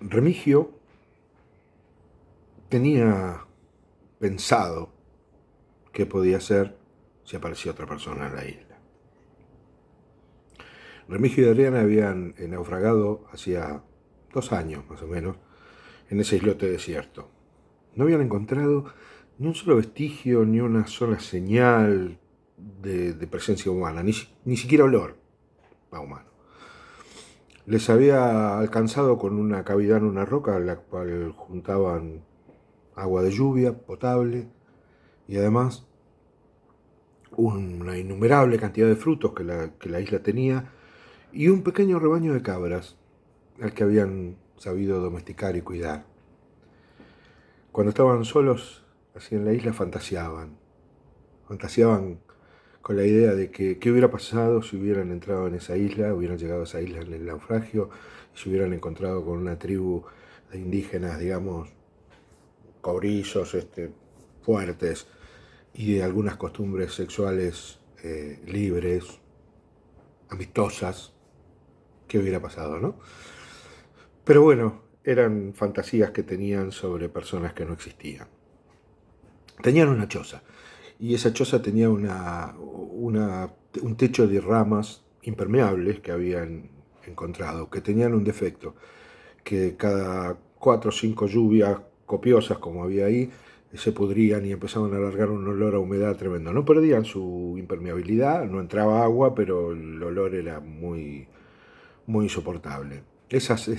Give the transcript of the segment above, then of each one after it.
Remigio tenía pensado qué podía hacer si aparecía otra persona en la isla. Remigio y Adriana habían naufragado hacía 2 años más o menos en ese islote desierto. No habían encontrado ni un solo vestigio, ni una sola señal de presencia humana, ni siquiera olor a humano. Les había alcanzado con una cavidad en una roca a la cual juntaban agua de lluvia potable y además una innumerable cantidad de frutos que la isla tenía y un pequeño rebaño de cabras al que habían sabido domesticar y cuidar. Cuando estaban solos así en la isla fantaseaban con la idea de que qué hubiera pasado si hubieran entrado en esa isla, hubieran llegado a esa isla en el naufragio y se hubieran encontrado con una tribu de indígenas, digamos, cobrizos, fuertes y de algunas costumbres sexuales libres, amistosas. ¿Qué hubiera pasado, no? Pero bueno, eran fantasías que tenían sobre personas que no existían. Tenían una choza, y esa choza tenía un techo de ramas impermeables que habían encontrado, que tenían un defecto, que cada 4 o 5 lluvias copiosas como había ahí, se pudrían y empezaban a largar un olor a humedad tremendo. No perdían su impermeabilidad, no entraba agua, pero el olor era muy, muy insoportable. Esas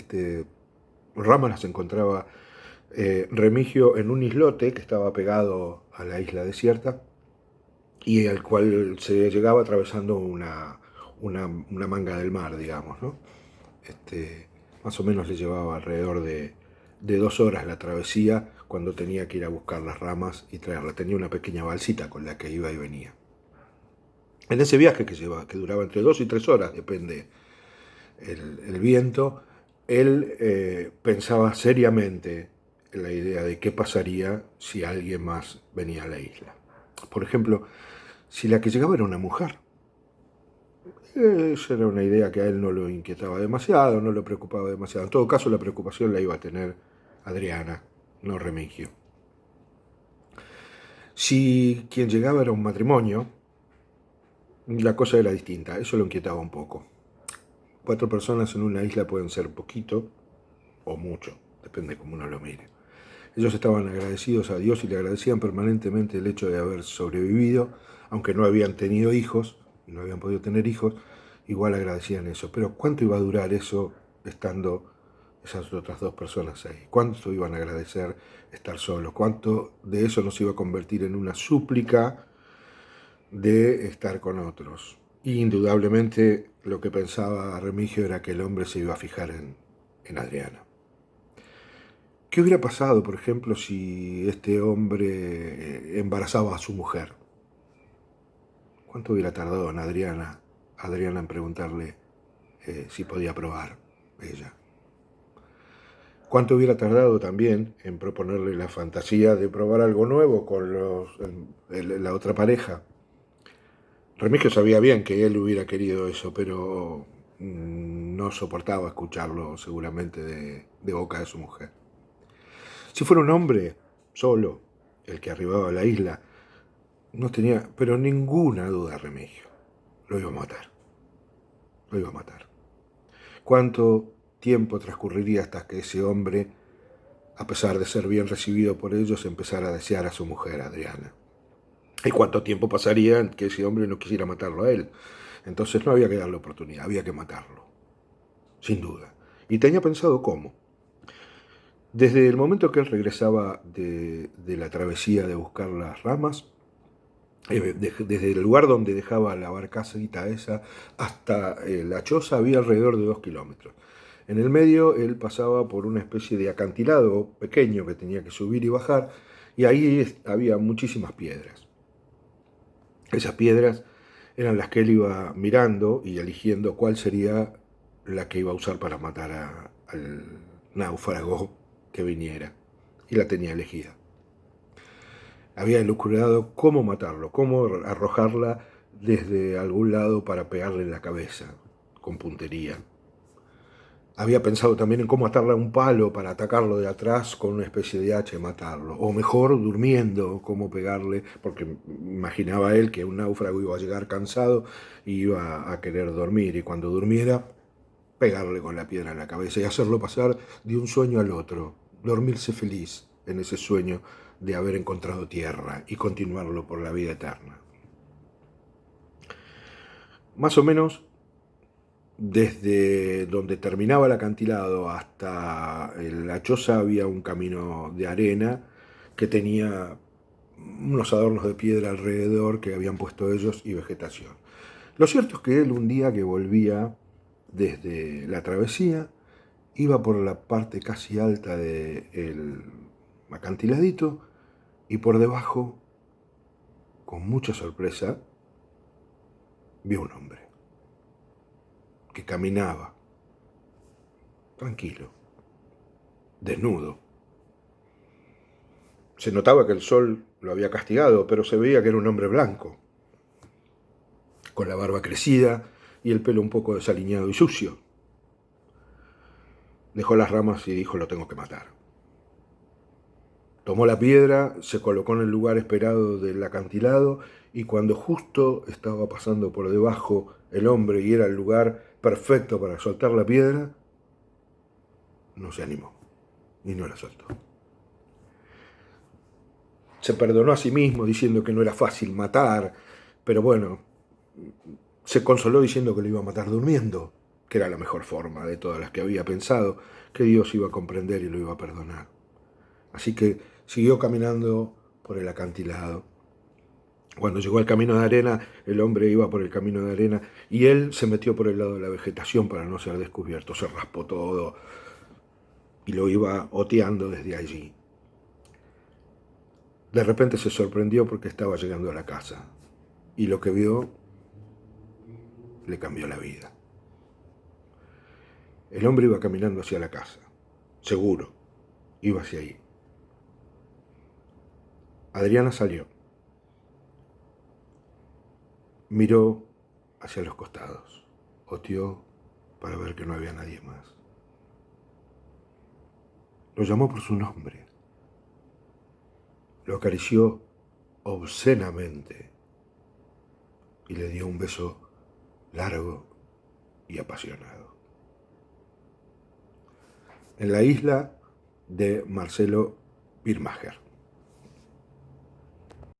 ramas las encontraba Remigio en un islote que estaba pegado a la isla desierta y al cual se llegaba atravesando una manga del mar, digamos, ¿no? Más o menos le llevaba alrededor de 2 horas la travesía cuando tenía que ir a buscar las ramas y traerla. Tenía una pequeña balsita con la que iba y venía. En ese viaje que duraba entre 2 y 3 horas, depende el viento, él pensaba seriamente en la idea de qué pasaría si alguien más venía a la isla. Por ejemplo, si la que llegaba era una mujer. Esa era una idea que a él no lo inquietaba demasiado, no lo preocupaba demasiado. En todo caso, la preocupación la iba a tener Adriana, no Remigio. Si quien llegaba era un matrimonio, la cosa era distinta, eso lo inquietaba un poco. 4 personas en una isla pueden ser poquito o mucho, depende cómo uno lo mire. Ellos estaban agradecidos a Dios y le agradecían permanentemente el hecho de haber sobrevivido, aunque no habían tenido hijos, y no habían podido tener hijos, igual agradecían eso. Pero ¿cuánto iba a durar eso estando esas otras 2 personas ahí? ¿Cuánto iban a agradecer estar solos? ¿Cuánto de eso nos iba a convertir en una súplica de estar con otros? Y indudablemente lo que pensaba Remigio era que el hombre se iba a fijar en Adriana. ¿Qué hubiera pasado, por ejemplo, si este hombre embarazaba a su mujer? ¿Cuánto hubiera tardado en Adriana en preguntarle si podía probar ella? ¿Cuánto hubiera tardado también en proponerle la fantasía de probar algo nuevo con la otra pareja? Remigio sabía bien que él hubiera querido eso, pero no soportaba escucharlo seguramente de boca de su mujer. Si fuera un hombre solo el que arribaba a la isla, no tenía, pero ninguna duda Remigio. Lo iba a matar. Lo iba a matar. ¿Cuánto tiempo transcurriría hasta que ese hombre, a pesar de ser bien recibido por ellos, empezara a desear a su mujer, Adriana? ¿Y cuánto tiempo pasaría en que ese hombre no quisiera matarlo a él? Entonces no había que darle oportunidad, había que matarlo. Sin duda. Y tenía pensado cómo. Desde el momento que él regresaba de la travesía de buscar las ramas, desde el lugar donde dejaba la barcacita esa hasta la choza había alrededor de 2 kilómetros. En el medio él pasaba por una especie de acantilado pequeño que tenía que subir y bajar, y ahí había muchísimas piedras. Esas piedras eran las que él iba mirando y eligiendo cuál sería la que iba a usar para matar al náufrago que viniera. Y la tenía elegida. Había elucubrado cómo matarlo, cómo arrojarla desde algún lado para pegarle en la cabeza, con puntería. Había pensado también en cómo atarle a un palo para atacarlo de atrás con una especie de hacha y matarlo. O mejor, durmiendo, cómo pegarle, porque imaginaba él que un náufrago iba a llegar cansado y iba a querer dormir. Y cuando durmiera, pegarle con la piedra en la cabeza y hacerlo pasar de un sueño al otro. Dormirse feliz en ese sueño de haber encontrado tierra y continuarlo por la vida eterna. Más o menos desde donde terminaba el acantilado hasta la choza había un camino de arena que tenía unos adornos de piedra alrededor que habían puesto ellos y vegetación. Lo cierto es que él un día que volvía desde la travesía iba por la parte casi alta del acantiladito y por debajo, con mucha sorpresa, vio un hombre que caminaba tranquilo, desnudo. Se notaba que el sol lo había castigado, pero se veía que era un hombre blanco, con la barba crecida y el pelo un poco desaliñado y sucio. Dejó las ramas y dijo: lo tengo que matar. Tomó la piedra, se colocó en el lugar esperado del acantilado y cuando justo estaba pasando por debajo el hombre y era el lugar perfecto para soltar la piedra, no se animó y no la soltó. Se perdonó a sí mismo diciendo que no era fácil matar, pero bueno, se consoló diciendo que lo iba a matar durmiendo, que era la mejor forma de todas las que había pensado, que Dios iba a comprender y lo iba a perdonar. Así que siguió caminando por el acantilado. Cuando llegó al camino de arena, el hombre iba por el camino de arena y él se metió por el lado de la vegetación para no ser descubierto. Se raspó todo y lo iba oteando desde allí. De repente se sorprendió porque estaba llegando a la casa y lo que vio le cambió la vida. El hombre iba caminando hacia la casa, seguro, iba hacia ahí. Adriana salió, miró hacia los costados, oteó para ver que no había nadie más. Lo llamó por su nombre, lo acarició obscenamente y le dio un beso largo y apasionado. En la isla de Marcelo Birmacher.